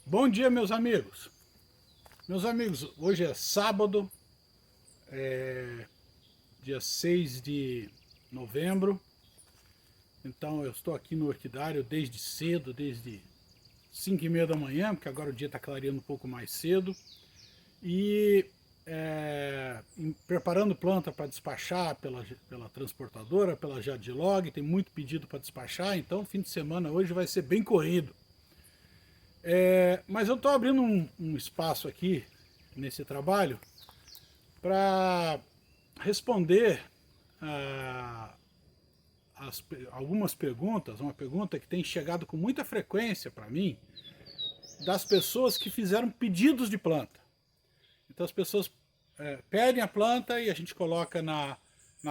Bom dia, meus amigos. Meus amigos, hoje é sábado, dia 6 de novembro. Então eu estou aqui no orquidário desde cedo, desde 5h30 da manhã, porque agora o dia está clareando um pouco mais cedo. E preparando planta para despachar pela transportadora, pela Jadlog. Tem muito pedido para despachar, então o fim de semana hoje vai ser bem corrido. Mas eu estou abrindo um espaço aqui nesse trabalho para responder algumas perguntas, uma pergunta que tem chegado com muita frequência para mim, das pessoas que fizeram pedidos de planta. Então as pessoas pedem a planta e a gente coloca na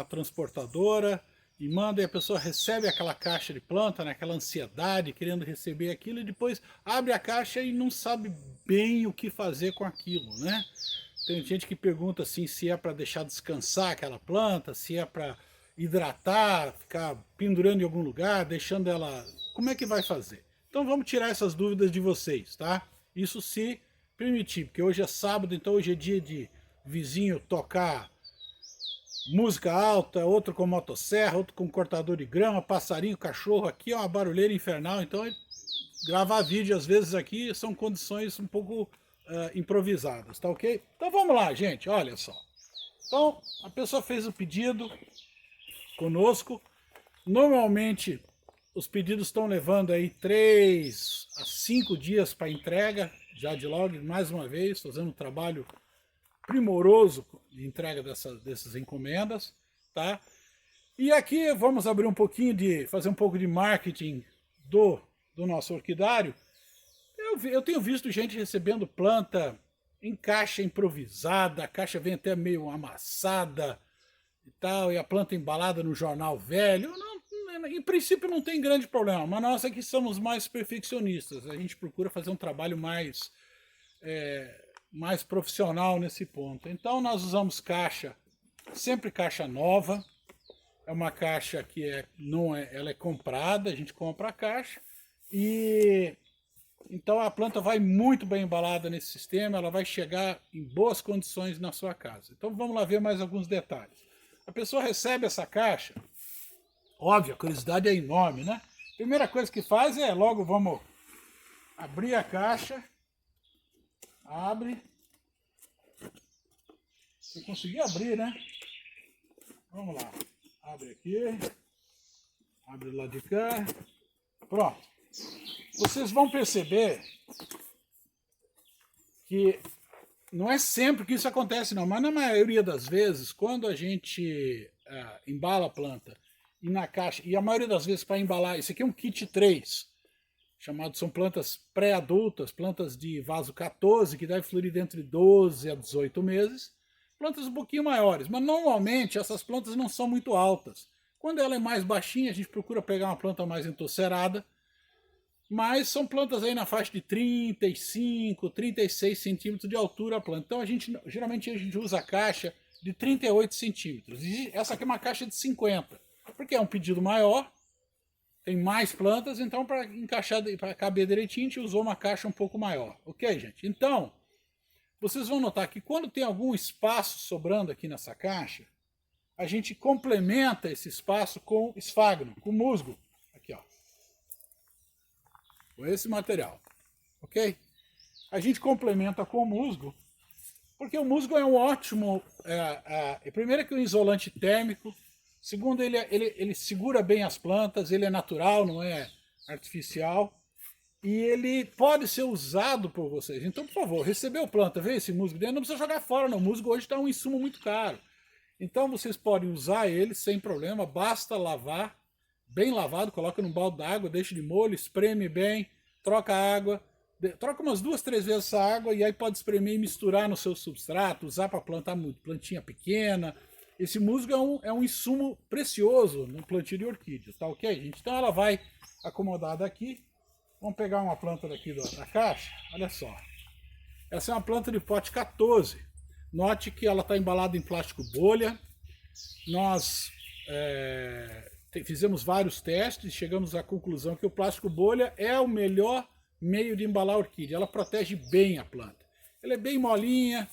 transportadora e manda, e a pessoa recebe aquela caixa de planta, naquela ansiedade, querendo receber aquilo, e depois abre a caixa e não sabe bem o que fazer com aquilo, né? Tem gente que pergunta assim se é para deixar descansar aquela planta, se é para hidratar, ficar pendurando em algum lugar, deixando ela... Como é que vai fazer? Então vamos tirar essas dúvidas de vocês, tá? Isso se permitir, porque hoje é sábado, então hoje é dia de vizinho tocar música alta, outro com motosserra, outro com cortador de grama, passarinho, cachorro. Aqui é uma barulheira infernal, então gravar vídeo às vezes aqui são condições um pouco improvisadas, tá ok? Então vamos lá, gente, olha só. Então a pessoa fez o pedido conosco. Normalmente os pedidos estão levando aí 3 a 5 dias para entrega. Jadlog, mais uma vez, fazendo um trabalho primoroso de entrega dessas encomendas, tá? E aqui vamos abrir um pouquinho fazer um pouco de marketing do nosso orquidário. Eu tenho visto gente recebendo planta em caixa improvisada, a caixa vem até meio amassada e tal, e a planta embalada no jornal velho. Em princípio não tem grande problema, mas nós aqui somos mais perfeccionistas, a gente procura fazer um trabalho mais profissional nesse ponto. Então nós usamos caixa, sempre caixa nova. É uma caixa que ela é comprada, a gente compra a caixa e então a planta vai muito bem embalada nesse sistema, ela vai chegar em boas condições na sua casa. Então vamos lá ver mais alguns detalhes. A pessoa recebe essa caixa, óbvio, a curiosidade é enorme, né? Primeira coisa que faz logo vamos abrir a caixa. Abre. Se conseguir abrir, né? Vamos lá. Abre aqui. Abre lá de cá. Pronto. Vocês vão perceber que não é sempre que isso acontece, não. Mas na maioria das vezes, quando a gente embala a planta e na caixa, e a maioria das vezes para embalar, isso aqui é um kit 3. São plantas pré-adultas, plantas de vaso 14, que deve florir dentro de 12 a 18 meses. Plantas um pouquinho maiores, mas normalmente essas plantas não são muito altas. Quando ela é mais baixinha, a gente procura pegar uma planta mais entosserada, mas são plantas aí na faixa de 35, 36 centímetros de altura a planta. Então geralmente a gente usa a caixa de 38 centímetros. E essa aqui é uma caixa de 50, porque é um pedido maior, tem mais plantas, então para encaixar, para caber direitinho, a gente usou uma caixa um pouco maior. Ok, gente? Então, vocês vão notar que quando tem algum espaço sobrando aqui nessa caixa, a gente complementa esse espaço com esfagno, com musgo. Aqui, ó. Com esse material. Ok? A gente complementa com musgo, porque o musgo é um ótimo... primeiro que é um isolante térmico. Segundo, ele segura bem as plantas, ele é natural, não é artificial. E ele pode ser usado por vocês. Então, por favor, recebeu planta, vê esse musgo dentro, não precisa jogar fora, não. O musgo hoje está um insumo muito caro. Então vocês podem usar ele sem problema, basta lavar, bem lavado, coloca num balde d'água, deixa de molho, espreme bem, troca a água, troca umas 2, 3 vezes essa água e aí pode espremer e misturar no seu substrato, usar para plantar plantinha pequena. Esse musgo é um insumo precioso no plantio de orquídeas, tá ok, gente? Então ela vai acomodada aqui. Vamos pegar uma planta daqui da caixa, olha só. Essa é uma planta de pote 14. Note que ela está embalada em plástico bolha. Nós fizemos vários testes e chegamos à conclusão que o plástico bolha é o melhor meio de embalar a orquídea. Ela protege bem a planta. Ela é bem molinha,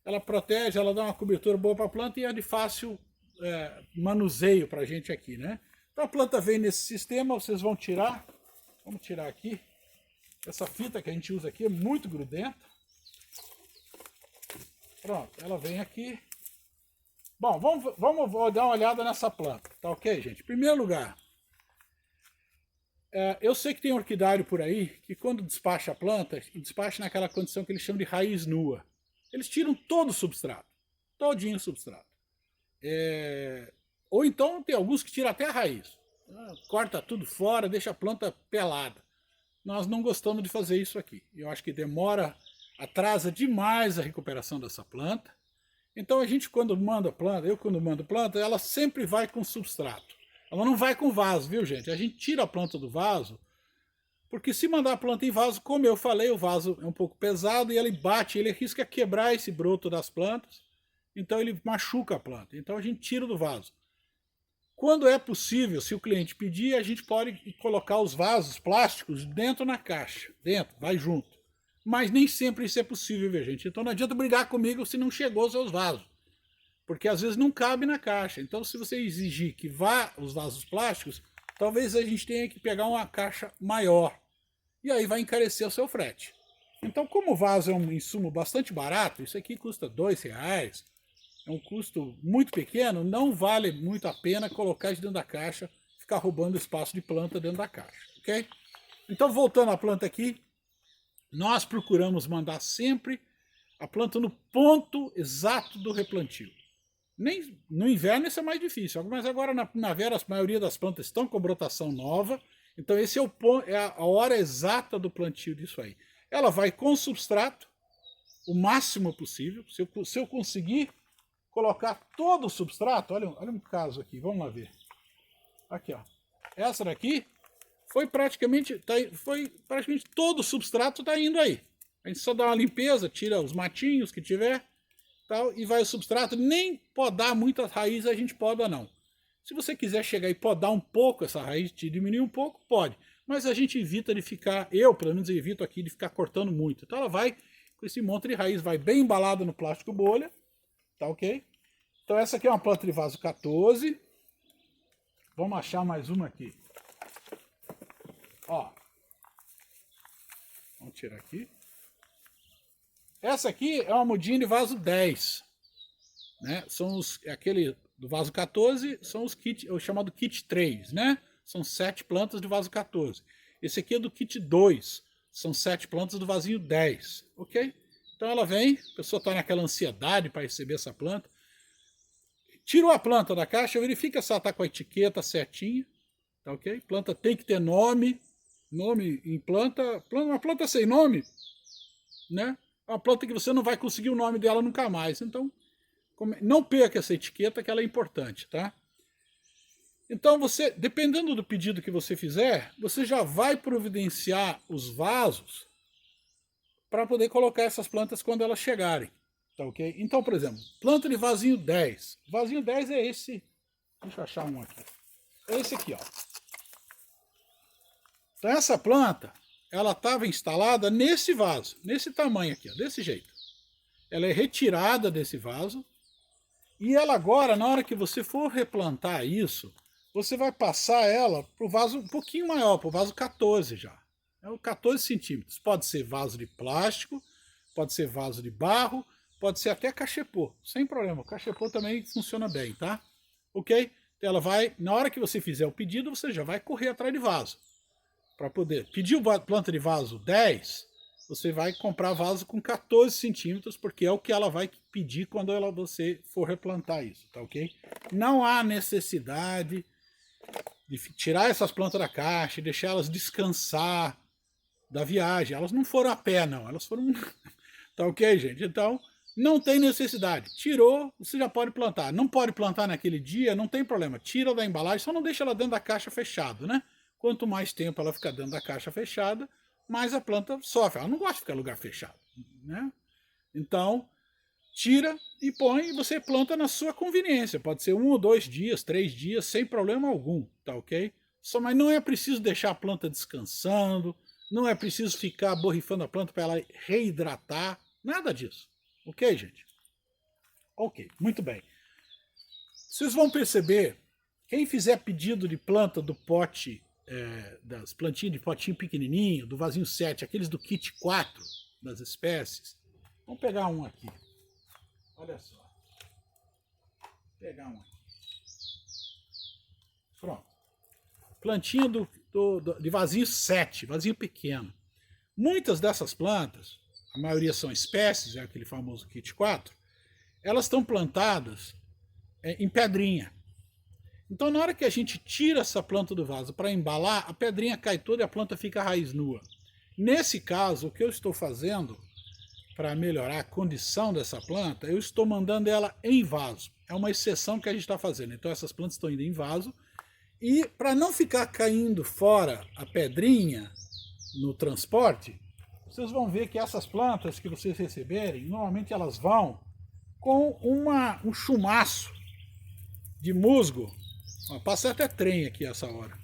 ela protege, ela dá uma cobertura boa para a planta e é de fácil manuseio para a gente aqui, né? Então a planta vem nesse sistema, vocês vão tirar. Vamos tirar aqui. Essa fita que a gente usa aqui é muito grudenta. Pronto, ela vem aqui. Bom, vamos dar uma olhada nessa planta, tá ok, gente? Em primeiro lugar, eu sei que tem orquidário por aí que quando despacha a planta, despacha naquela condição que eles chamam de raiz nua. Eles tiram todo o substrato, todinho o substrato. Ou então tem alguns que tiram até a raiz. Corta tudo fora, deixa a planta pelada. Nós não gostamos de fazer isso aqui. Eu acho que demora, atrasa demais a recuperação dessa planta. Então a gente quando manda planta, eu quando mando planta, ela sempre vai com substrato. Ela não vai com vaso, viu gente? A gente tira a planta do vaso, porque se mandar a planta em vaso, como eu falei, o vaso é um pouco pesado e ele bate, ele arrisca quebrar esse broto das plantas, então ele machuca a planta. Então a gente tira do vaso. Quando é possível, se o cliente pedir, a gente pode colocar os vasos plásticos dentro na caixa, dentro, vai junto. Mas nem sempre isso é possível, viu, gente? Então não adianta brigar comigo se não chegou os seus vasos. Porque às vezes não cabe na caixa. Então se você exigir que vá os vasos plásticos, talvez a gente tenha que pegar uma caixa maior. E aí vai encarecer o seu frete. Então como o vaso é um insumo bastante barato, isso aqui custa R$2, é um custo muito pequeno, não vale muito a pena colocar isso dentro da caixa, ficar roubando espaço de planta dentro da caixa, ok? Então voltando à planta aqui, nós procuramos mandar sempre a planta no ponto exato do replantio. Nem, no inverno isso é mais difícil, mas agora na primavera a maioria das plantas estão com brotação nova, então esse é a hora exata do plantio disso aí. Ela vai com substrato, o máximo possível, se eu conseguir colocar todo o substrato, olha um caso aqui, vamos lá ver. Aqui, ó. Essa daqui foi praticamente todo o substrato está indo aí. A gente só dá uma limpeza, tira os matinhos que tiver, tal, e vai o substrato. Nem podar muitas raízes a gente poda não. Se você quiser chegar e podar um pouco essa raiz, te diminuir um pouco, pode. Mas a gente evita de ficar, eu pelo menos evito aqui de ficar cortando muito. Então ela vai com esse monte de raiz, vai bem embalada no plástico bolha. Tá ok? Então essa aqui é uma planta de vaso 14. Vamos achar mais uma aqui. Ó. Vamos tirar aqui. Essa aqui é uma mudinha de vaso 10. Né? São aquele do vaso 14, são os kits, o chamado kit 3, né? São 7 plantas do vaso 14. Esse aqui é do kit 2. São 7 plantas do vasinho 10. Ok? Então ela vem, a pessoa está naquela ansiedade para receber essa planta. Tirou a planta da caixa, verifica se ela está com a etiqueta certinha. Tá ok? Planta tem que ter nome. Nome em planta. Uma planta sem nome, né? É uma planta que você não vai conseguir o nome dela nunca mais. Então, não perca essa etiqueta que ela é importante, tá? Então você, dependendo do pedido que você fizer, você já vai providenciar os vasos para poder colocar essas plantas quando elas chegarem, tá ok? Então, por exemplo, planta de vasinho 10. Vasinho 10 é esse, deixa eu achar um aqui. É esse aqui, ó. Então essa planta, ela estava instalada nesse vaso, nesse tamanho aqui, ó, desse jeito. Ela é retirada desse vaso e ela agora, na hora que você for replantar isso, você vai passar ela para o vaso um pouquinho maior, para o vaso 14 já. É o 14 centímetros. Pode ser vaso de plástico, pode ser vaso de barro, pode ser até cachepô, sem problema. O cachepô também funciona bem, tá? Ok? Então ela vai, na hora que você fizer o pedido, você já vai correr atrás de vaso. Para poder pedir planta de vaso 10, você vai comprar vaso com 14 centímetros, porque é o que ela vai pedir quando você for replantar isso, tá ok? Não há necessidade de tirar essas plantas da caixa e deixar elas descansar da viagem. Elas não foram a pé, não. Elas foram... Tá ok, gente? Então, não tem necessidade. Tirou, você já pode plantar. Não pode plantar naquele dia, não tem problema. Tira da embalagem, só não deixa ela dentro da caixa fechada, né? Quanto mais tempo ela ficar dentro da caixa fechada, mais a planta sofre. Ela não gosta de ficar em lugar fechado, né? Então, tira e põe e você planta na sua conveniência. Pode ser 1 ou 2 dias, 3 dias, sem problema algum, tá ok? Mas não é preciso deixar a planta descansando, Não é preciso ficar borrifando a planta para ela reidratar, nada disso. Ok, gente? Ok, muito bem. Vocês vão perceber, quem fizer pedido de planta do pote, das plantinhas de potinho pequenininho, do vasinho 7, aqueles do kit 4 das espécies, vamos pegar um aqui. Olha só. Vou pegar um aqui. Pronto. Plantinha de vasinho 7, vasinho pequeno. Muitas dessas plantas, a maioria são espécies, é aquele famoso kit 4, elas estão plantadas em pedrinha. Então, na hora que a gente tira essa planta do vaso para embalar, a pedrinha cai toda e a planta fica raiz nua. Nesse caso, o que eu estou fazendo para melhorar a condição dessa planta, eu estou mandando ela em vaso. É uma exceção que a gente está fazendo. Então, essas plantas estão indo em vaso. E para não ficar caindo fora a pedrinha no transporte, vocês vão ver que essas plantas que vocês receberem, normalmente elas vão com um chumaço de musgo. Ó, passa até trem aqui essa hora.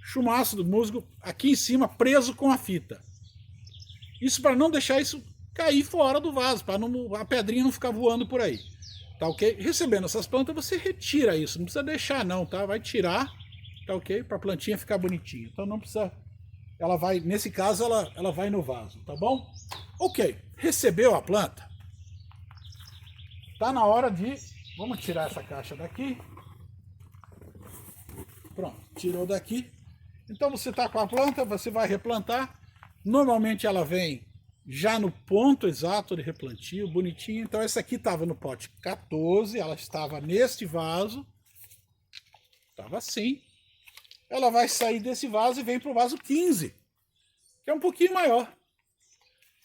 Chumaço do musgo aqui em cima preso com a fita. Isso para não deixar isso cair fora do vaso, para a pedrinha não ficar voando por aí. Tá ok? Recebendo essas plantas, você retira isso. Não precisa deixar não, tá? Vai tirar, tá ok? Para a plantinha ficar bonitinha. Então não precisa... Ela vai, nesse caso, ela vai no vaso, tá bom? Ok. Recebeu a planta. Tá na hora de... Vamos tirar essa caixa daqui. Pronto, tirou daqui. Então você tá com a planta, você vai replantar. Normalmente ela vem já no ponto exato de replantio, bonitinho. Então essa aqui estava no pote 14, ela estava neste vaso. Estava assim. Ela vai sair desse vaso e vem para o vaso 15, que é um pouquinho maior.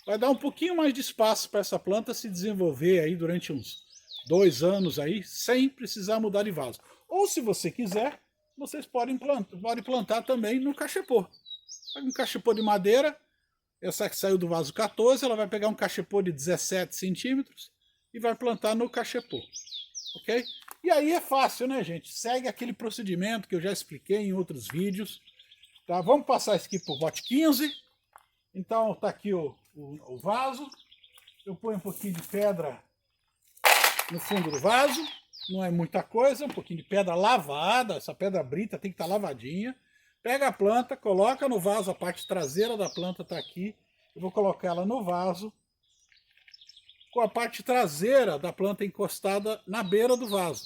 Vai dar um pouquinho mais de espaço para essa planta se desenvolver aí durante uns 2 anos aí, sem precisar mudar de vaso. Ou se você quiser, vocês podem plantar também no cachepô. Um cachepô de madeira. Essa que saiu do vaso 14, ela vai pegar um cachepô de 17 centímetros e vai plantar no cachepô, ok? E aí é fácil, né, gente? Segue aquele procedimento que eu já expliquei em outros vídeos, tá? Vamos passar isso aqui para o pote 15. Então tá aqui o vaso. Eu ponho um pouquinho de pedra no fundo do vaso, não é muita coisa, um pouquinho de pedra lavada, essa pedra brita tem que estar lavadinha. Pega a planta, coloca no vaso, a parte traseira da planta está aqui. Eu vou colocar ela no vaso, com a parte traseira da planta encostada na beira do vaso.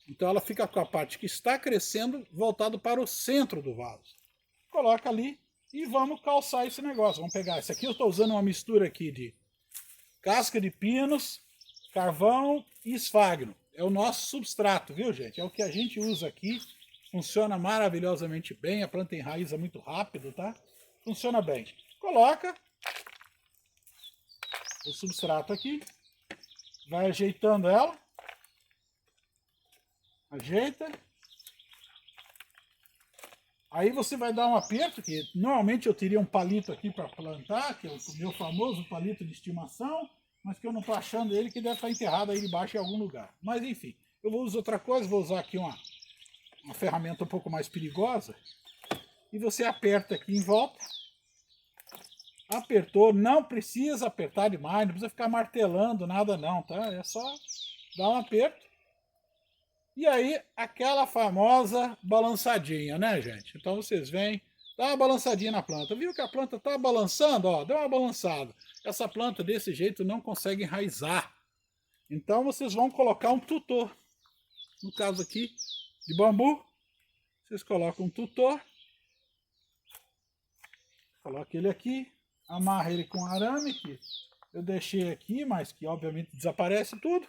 Então ela fica com a parte que está crescendo voltado para o centro do vaso. Coloca ali e vamos calçar esse negócio. Vamos pegar esse aqui, eu estou usando uma mistura aqui de casca de pinos, carvão e esfagno. É o nosso substrato, viu, gente? É o que a gente usa aqui. Funciona maravilhosamente bem, a planta enraiza muito rápido, tá? Funciona bem. Coloca o substrato aqui, vai ajeitando ela, ajeita. Aí você vai dar um aperto, que normalmente eu teria um palito aqui para plantar, que é o meu famoso palito de estimação, mas que eu não estou achando ele, que deve estar enterrado aí debaixo em algum lugar. Mas enfim, eu vou usar outra coisa, vou usar aqui uma ferramenta um pouco mais perigosa, e você aperta aqui em volta. Apertou, não precisa apertar demais, não precisa ficar martelando nada não, tá? É só dar um aperto. E aí, aquela famosa balançadinha, né, gente? Então vocês vêm, dá uma balançadinha na planta. Viu que a planta tá balançando? Ó, deu uma balançada. Essa planta desse jeito não consegue enraizar. Então vocês vão colocar um tutor. No caso aqui, de bambu, vocês colocam um tutor. Coloca ele aqui. Amarra ele com arame, que eu deixei aqui, mas que obviamente desaparece tudo.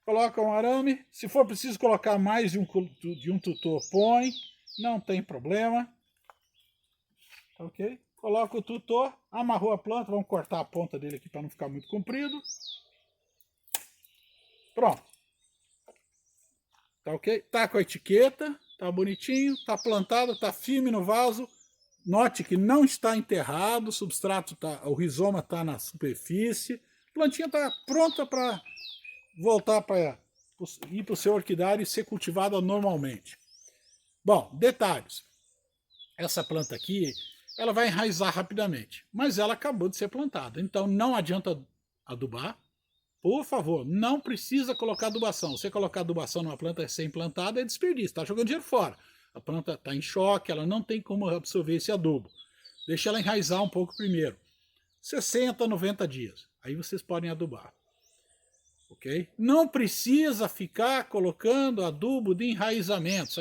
Coloca um arame. Se for preciso colocar mais de um tutor, põe. Não tem problema. Ok? Coloca o tutor. Amarrou a planta. Vamos cortar a ponta dele aqui para não ficar muito comprido. Pronto. Tá ok? Tá com a etiqueta. Tá bonitinho. Tá plantado. Tá firme no vaso. Note que não está enterrado, o substrato o rizoma está na superfície, a plantinha está pronta para voltar para ir para o seu orquidário e ser cultivada normalmente. Bom, detalhes. Essa planta aqui, ela vai enraizar rapidamente. Mas ela acabou de ser plantada. Então não adianta adubar. Por favor, não precisa colocar adubação. Você colocar adubação numa planta recém-plantada é desperdício, está jogando dinheiro fora. A planta está em choque, ela não tem como absorver esse adubo. Deixa ela enraizar um pouco primeiro. 60, 90 dias. Aí vocês podem adubar. Ok? Não precisa ficar colocando adubo de enraizamento.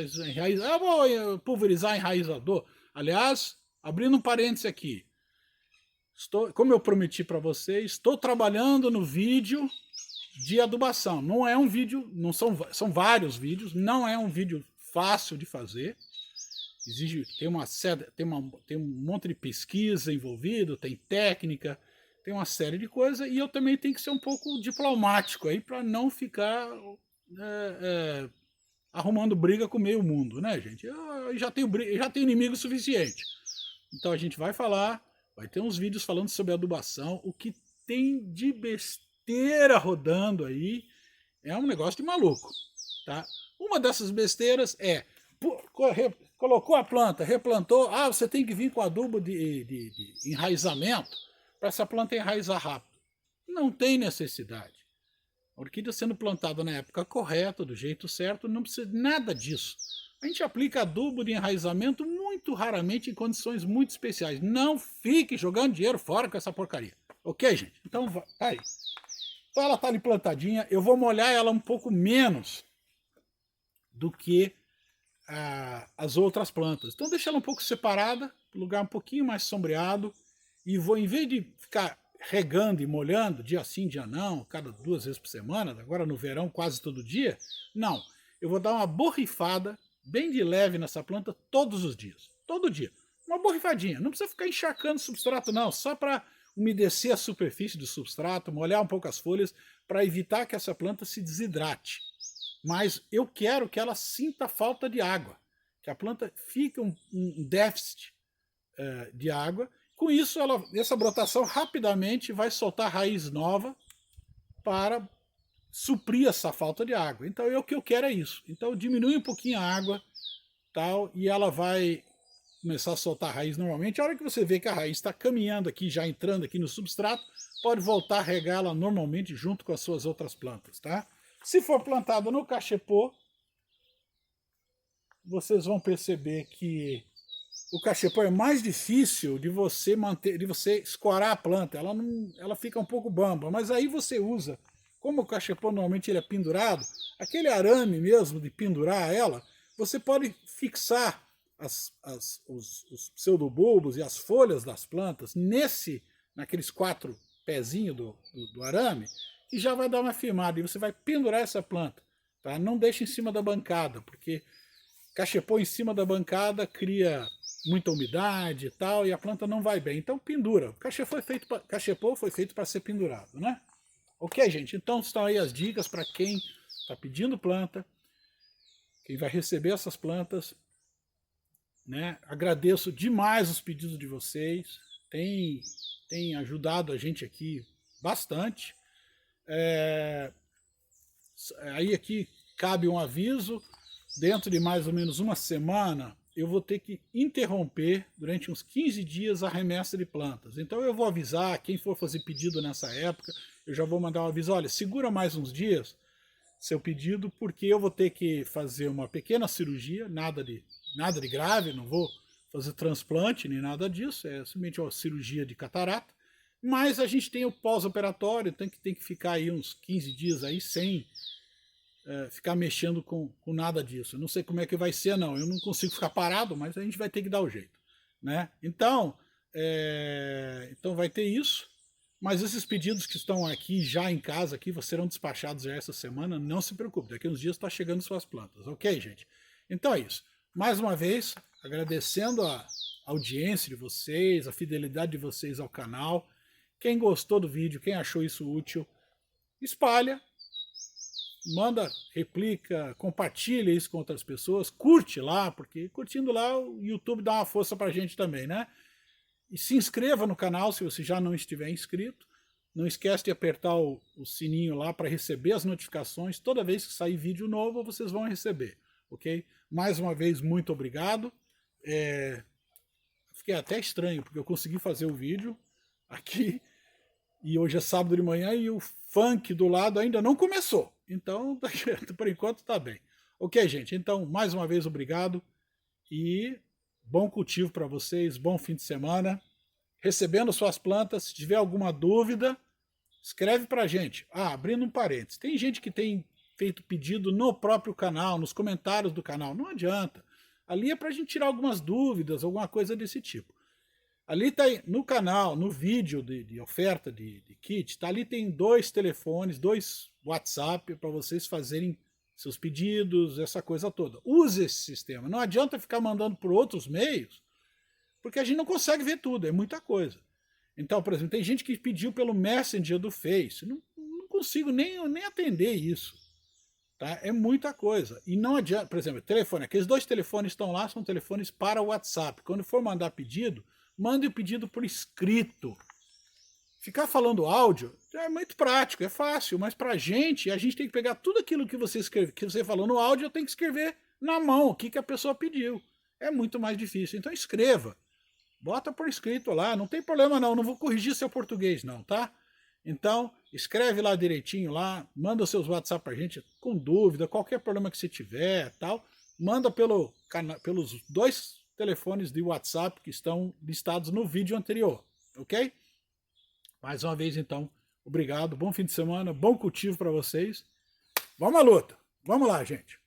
Vou pulverizar enraizador. Aliás, abrindo um parêntese aqui. Como eu prometi para vocês, estou trabalhando no vídeo de adubação. Não é um vídeo, não são vários vídeos, não é um vídeo fácil de fazer. Tem um monte de pesquisa envolvido, tem técnica, tem uma série de coisas, e eu também tenho que ser um pouco diplomático aí para não ficar arrumando briga com o meio mundo, né, gente? Eu já tenho inimigo suficiente. Então a gente vai falar, vai ter uns vídeos falando sobre adubação, o que tem de besteira rodando aí é um negócio de maluco, tá? Uma dessas besteiras é, colocou a planta, replantou, você tem que vir com adubo de enraizamento para essa planta enraizar rápido. Não tem necessidade. A orquídea sendo plantada na época correta, do jeito certo, não precisa de nada disso. A gente aplica adubo de enraizamento muito raramente em condições muito especiais. Não fique jogando dinheiro fora com essa porcaria. Ok, gente? Então, tá aí. Então ela está ali plantadinha. Eu vou molhar ela um pouco menos do que as outras plantas. Então deixa ela um pouco separada, lugar um pouquinho mais sombreado. E vou, em vez de ficar regando e molhando, dia sim, dia não, cada 2 vezes por semana, agora no verão quase todo dia, não. Eu vou dar uma borrifada bem de leve nessa planta todos os dias. Todo dia. Uma borrifadinha. Não precisa ficar encharcando o substrato, não. Só para umedecer a superfície do substrato, molhar um pouco as folhas, para evitar que essa planta se desidrate. Mas eu quero que ela sinta falta de água. Que a planta fique um déficit de água. Com isso, essa brotação rapidamente vai soltar raiz nova para suprir essa falta de água. Então, o que eu quero é isso. Então, diminui um pouquinho a água, tal, e ela vai começar a soltar raiz normalmente. A hora que você vê que a raiz está caminhando aqui, já entrando aqui no substrato, pode voltar a regá-la normalmente junto com as suas outras plantas, tá? Se for plantada no cachepô, vocês vão perceber que o cachepô é mais difícil de você manter, de você escorar a planta. Ela fica um pouco bamba, mas aí você usa, como o cachepô normalmente ele é pendurado, aquele arame mesmo de pendurar ela, você pode fixar os pseudobulbos e as folhas das plantas naqueles 4 pezinhos do arame, e já vai dar uma firmada, e você vai pendurar essa planta, tá? Não deixe em cima da bancada, porque cachepô em cima da bancada cria muita umidade e tal, e a planta não vai bem. Então pendura. O cachepô foi feito para ser pendurado, né? Ok, gente? Então estão aí as dicas para quem está pedindo planta, quem vai receber essas plantas, né? Agradeço demais os pedidos de vocês. Tem ajudado a gente aqui bastante. Aí aqui cabe um aviso. Dentro de mais ou menos uma semana, eu vou ter que interromper durante uns 15 dias a remessa de plantas. Então eu vou avisar, quem for fazer pedido nessa época, eu já vou mandar um aviso, olha, segura mais uns dias seu pedido, porque eu vou ter que fazer uma pequena cirurgia, nada de grave, não vou fazer transplante nem nada disso, é simplesmente uma cirurgia de catarata, mas a gente tem o pós-operatório, tem que ficar aí uns 15 dias aí sem ficar mexendo com nada disso. Eu não sei como é que vai ser, não. Eu não consigo ficar parado, mas a gente vai ter que dar o jeito, né? Então vai ter isso. Mas esses pedidos que estão aqui, já em casa, aqui, serão despachados já essa semana. Não se preocupe, daqui uns dias está chegando suas plantas. Ok, gente? Então é isso. Mais uma vez, agradecendo a audiência de vocês, a fidelidade de vocês ao canal. Quem gostou do vídeo, quem achou isso útil, espalha. Manda, replica, compartilha isso com outras pessoas, curte lá, porque curtindo lá o YouTube dá uma força pra gente também, né? E se inscreva no canal se você já não estiver inscrito. Não esquece de apertar o sininho lá para receber as notificações. Toda vez que sair vídeo novo, vocês vão receber, ok? Mais uma vez, muito obrigado. fiquei até estranho, porque eu consegui fazer o vídeo aqui, e hoje é sábado de manhã e o funk do lado ainda não começou. Então, por enquanto tá bem. Ok, gente, então, mais uma vez, obrigado, e bom cultivo para vocês, bom fim de semana. Recebendo suas plantas, se tiver alguma dúvida, escreve pra gente. Ah, abrindo um parênteses, tem gente que tem feito pedido no próprio canal, nos comentários do canal, não adianta. Ali é pra gente tirar algumas dúvidas, alguma coisa desse tipo. Ali tá no canal, no vídeo de oferta de kit, tá ali, tem 2 telefones, 2 WhatsApp para vocês fazerem seus pedidos, essa coisa toda. Use esse sistema, não adianta ficar mandando por outros meios, porque a gente não consegue ver tudo, é muita coisa. Então, por exemplo, tem gente que pediu pelo Messenger do Face, não consigo nem atender isso. Tá? É muita coisa. E não adianta, por exemplo, telefone, aqueles 2 telefones estão lá, são telefones para o WhatsApp. Quando for mandar pedido, mande o pedido por escrito. Ficar falando áudio é muito prático, é fácil, mas pra gente, a gente tem que pegar tudo aquilo que você escreve, que você falou no áudio, eu tenho que escrever na mão o que a pessoa pediu. É muito mais difícil. Então escreva. Bota por escrito lá, não tem problema não vou corrigir seu português não, tá? Então, escreve lá direitinho lá, manda os seus WhatsApp pra gente com dúvida, qualquer problema que você tiver, tal, manda pelos 2 telefones de WhatsApp que estão listados no vídeo anterior, ok? Mais uma vez então, obrigado, bom fim de semana, bom cultivo para vocês. Vamos à luta, vamos lá, gente.